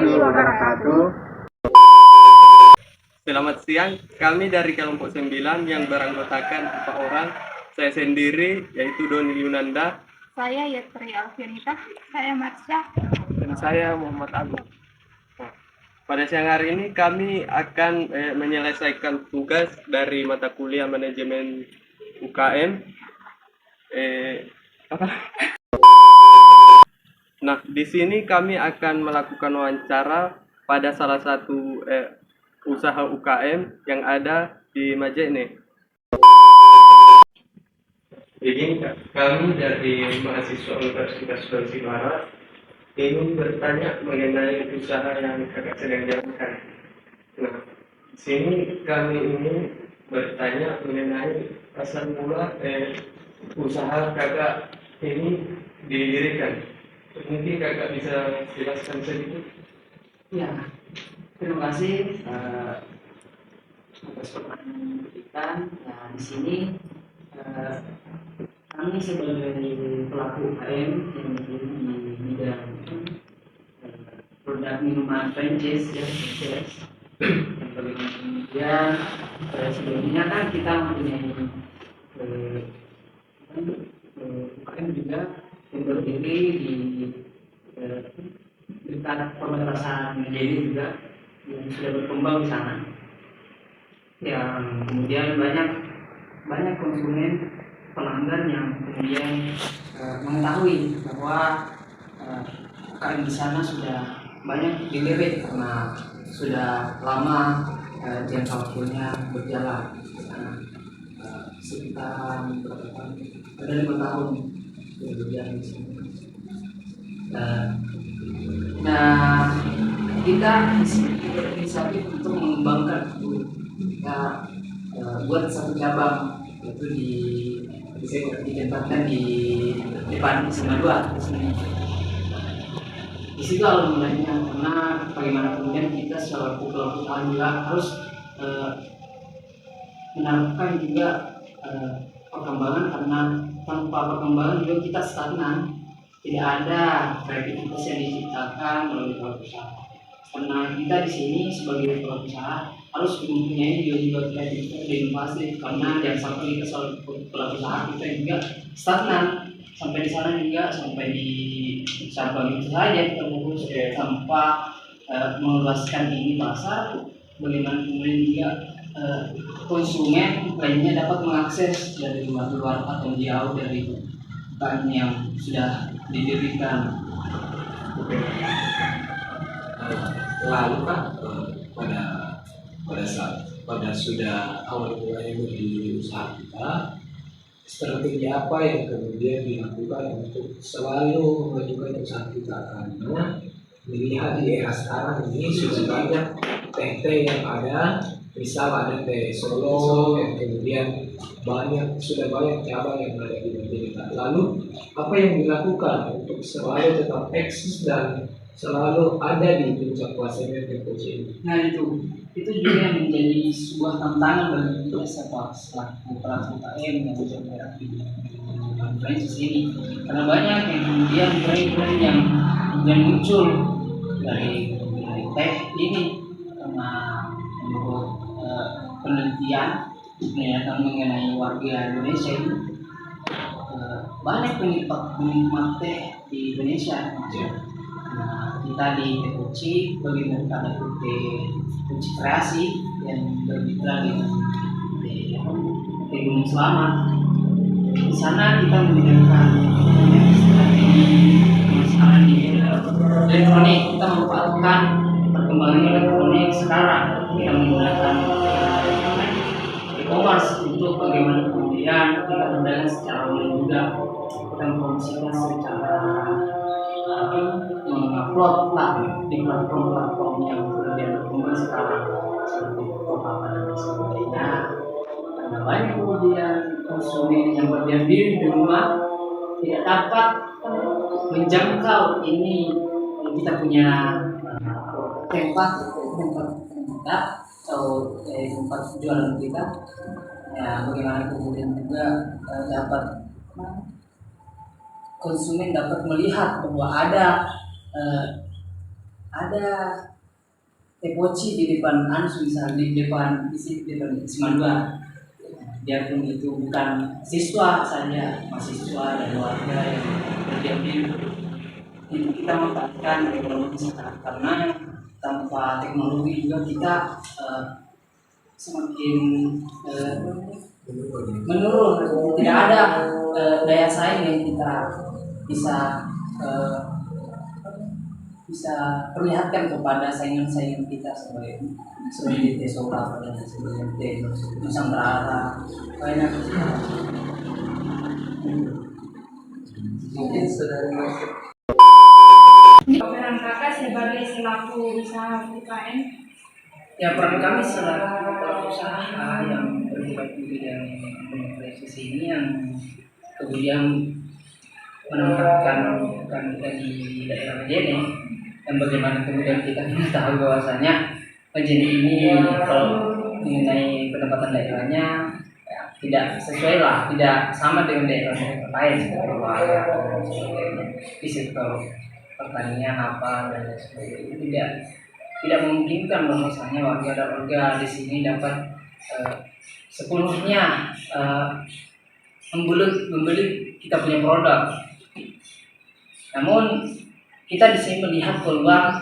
warahmatullahi wabarakatuh. Selamat siang, kami dari kelompok 9 yang beranggotakan 4 orang. Saya sendiri, yaitu Doni Yunanda. Saya Yetri Alfianita. Saya Marsha. Dan saya Muhammad Agung. Pada siang hari ini kami akan menyelesaikan tugas dari mata kuliah manajemen UKM. Nah, di sini kami akan melakukan wawancara pada salah satu usaha UKM yang ada di Majene. Jadi kami dari mahasiswa Universitas Sulawesi Barat ingin bertanya mengenai usaha yang kakak sedang jalankan. Nah, di sini kami ingin bertanya mengenai asal mula usaha kakak ini didirikan. Mungkin kakak bisa jelaskan sedikit? Ya, terima kasih atas pertanyaan kita. Nah, di sini kami sebagai pelaku UKM yang berdiri di bidang produk minuman franchise ya, franchise. Dan kemudian sebelumnya kan kita mempunyai UKM juga yang berdiri di dekat perbatasan Majene juga yang sudah berkembang di sana. Yang kemudian banyak konsumen pelanggan yang kemudian mengetahui bahwa UKM di sana sudah banyak dilirik karena sudah lama jangka waktunya berjalan di sana, sekitar berapa tahun? Ada 5 tahun kemudian di sini. Nah, kita di sini berinisiatif untuk mengembangkan kita buat satu cabang, yaitu ditempatkan di depan SMA 2 di sini. Di situ awal mulanya, karena bagaimana kemudian kita secara pelaku juga harus menerapkan juga perkembangan, karena tanpa perkembangan juga kita stagnan. Tidak ada kreativitas yang diciptakan melalui pelaku usaha. Karena kita di sini sebagai pelaku usaha harus mempunyai jiwa kreativitas dan inovasi. Karena jangan sampai kita sebagai pelaku usaha kita juga stagnan. Sampai di sana juga, sampai di cabang itu saja kita fokus tanpa meluaskan ini pasar. Bagaimana kemudian juga konsumen lainnya dapat mengakses dari luar atau jauh dari bahan yang sudah didirikan. Lalu kan pada sudah awal mulanya berdiri usaha kita, strategi apa yang kemudian dilakukan untuk selalu memajukan usaha kita? Karena melihat di era sekarang ini sudah banyak teh yang ada, misal ada teh Solo yang kemudian sudah banyak cabang yang ada di Indonesia. Lalu apa yang dilakukan untuk selalu tetap eksis dan selalu ada di puncak klasemen Tempoce ini? Nah, itu juga yang menjadi sebuah tantangan bagi kita selaku pelaku UKM yang bergerak di franchise ini, karena banyak yang kemudian brand yang muncul dari teh ini, karena menurut penelitian mengenai warga Indonesia ini banyak penikmat teh di Indonesia. Nah, kita di Tempoce bagaimana ada Tempoce Kreasi yang bermitra dengan Gunung Selamat. Di sana kita menyediakan strategi pemasaran di elektronik. Kita memanfaatkan perkembangan elektronik sekarang. Kita menggunakan e-commerce untuk bagaimana kemudian kita berdagang secara online juga. Kita mempromosikan secara mengupload di platform yang sudah berkembang sekarang seperti Tokopedia dan sebagainya. Karena banyak kemudian konsumen yang berdiam diri di rumah tidak dapat menjangkau ini. Kita punya tempat kita atau tempat jualan kita. Ya, bagaimana kemudian juga dapat konsumen dapat melihat bahwa ada ada tepoci di depan Ansu, misalnya di depan di sini, di depan Isma 2. Biarpun itu bukan siswa saja, mahasiswa dan warga yang berdiam diri, itu kita manfaatkan teknologi sekarang, karena tanpa teknologi juga kita semakin menurun. Tidak ada daya saing yang kita bisa bisa perlihatkan kepada saingan-saingan kita sebagai DT Solar dan sebagai DT Nusantara banyak. Mungkin saudara masuk. Peran kakak sebagai selaku usaha UKM. Ya, peran kami selaku pelaku usaha yang bergerak di bidang komunikasi ini yang kemudian menempatkan kita di daerah Majene, dan bagaimana kemudian kita tahu bahwasanya Majene ini kalau mengenai pendapatan daerahnya ya, tidak sesuai lah, tidak sama dengan daerah-daerah lain seperti warga dan sebagainya di sektor pertanian apa dan sebagainya. Tidak memungkinkan bahwasanya warga di sini dapat sepenuhnya membeli kita punya produk. Namun kita di sini melihat peluang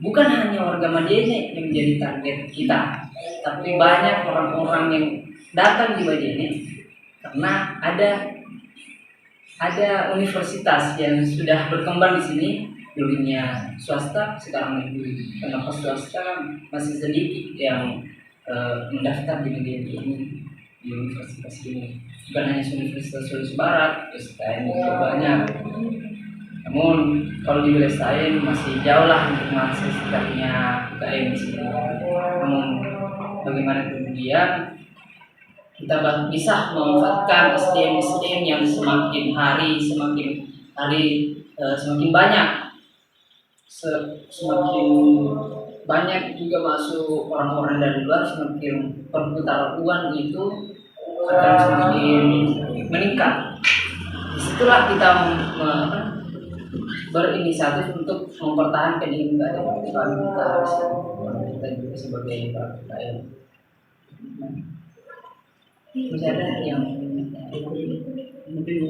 bukan hanya warga Majene yang menjadi target kita, tapi banyak orang-orang yang datang di Majene karena ada universitas yang sudah berkembang di sini. Dulunya swasta, sekarang negeri. Kenapa swasta masih sedikit yang mendaftar di Majene ini, di universitas ini? Bukan hanya Universitas Sulawesi Barat, STM juga banyak. Namun kalau di wilayah lain masih jauh lah untuk mengakses-nya UKM di sini. Namun bagaimana kemudian kita bisa memanfaatkan SDM yang semakin hari semakin banyak, semakin banyak juga masuk orang-orang dari luar, semakin perputaran uang itu akan semakin meningkat. Disitulah kita berinisiatif untuk mempertahankan ini kita juga sebagai UKM. Masih ada yang mungkin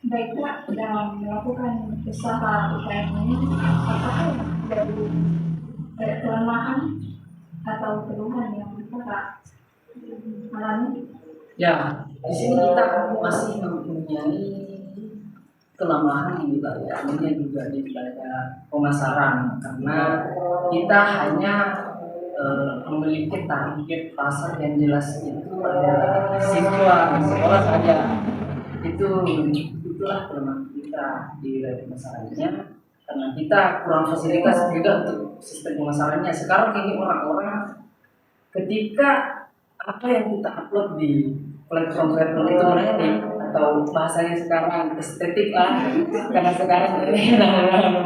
Baik Pak, dalam melakukan usaha UKM ini, apakah dari kelemahan atau keluhan yang kakak alami? Ya, di sini kita masih mempunyai kelemahan di wilayahnya juga di wilayah pemasaran, karena kita hanya memiliki target pasar yang jelas, itu adalah siswa sekolah saja. Itulah kelemahan kita di wilayah pemasarannya, karena kita kurang fasilitas juga untuk sistem pemasarannya. Sekarang ini orang-orang ketika apa yang kita upload di platform itu menjadi, atau bahasanya sekarang estetik lah, karena sekarang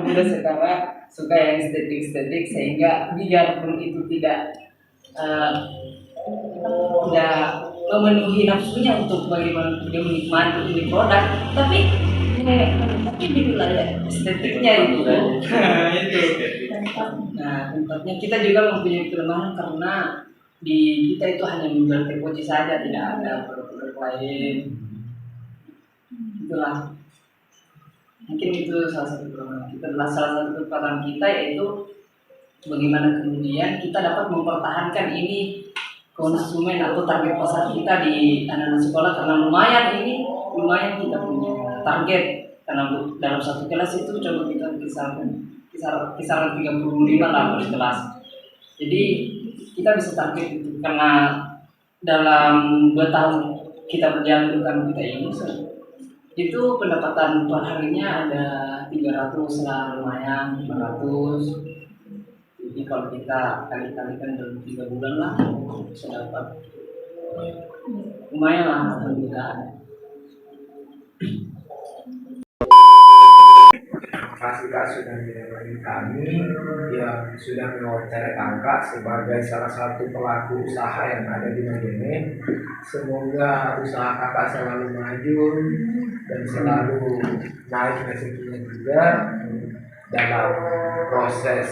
muda sekarang suka yang estetik sehingga biarpun itu tidak memenuhi nafsunya untuk bagaimana dia menikmati ini produk, tapi di wilayah estetiknya itu nah tempatnya kita juga mempunyai kelemahan, karena di kita itu hanya menjual tepoci saja, tidak ada produk-produk lain. Itulah mungkin itu salah satu kelemahan kita. Adalah salah satu kekuatan kita, yaitu bagaimana kemudian kita dapat mempertahankan ini konsumen atau target pasar kita di anak-anak sekolah, karena lumayan kita punya target, karena dalam satu kelas itu coba kita kisaran 35 lah per kelas. Jadi kita bisa target itu, karena dalam 2 tahun kita berjalan dengan kita ini itu pendapatan per harinya ada 300 lah, lumayan 500. Jadi kalau kita kali-kalikan dalam 3 bulan lah bisa dapat lumayan lah, alhamdulillah. Kasih sudah menemani kami yang sudah mewawancara Kakak sebagai salah satu pelaku usaha yang ada di Majene. Semoga usaha Kakak selalu maju dan selalu naik rezekinya juga. dalam proses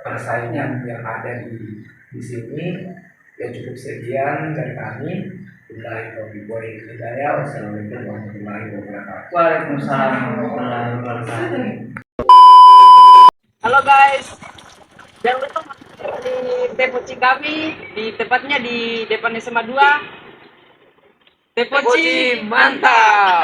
persaingan yang ada di sini. Ya cukup sekian dari kami. Billahi taufiq wal hidayah. Wassalamualaikum warahmatullahi wabarakatuh. Waalaikumsalam warahmatullahi wabarakatuh. Halo guys, jangan lupa di Tepoci kami, di tepatnya di depan SMA 2. Tepoci mantap.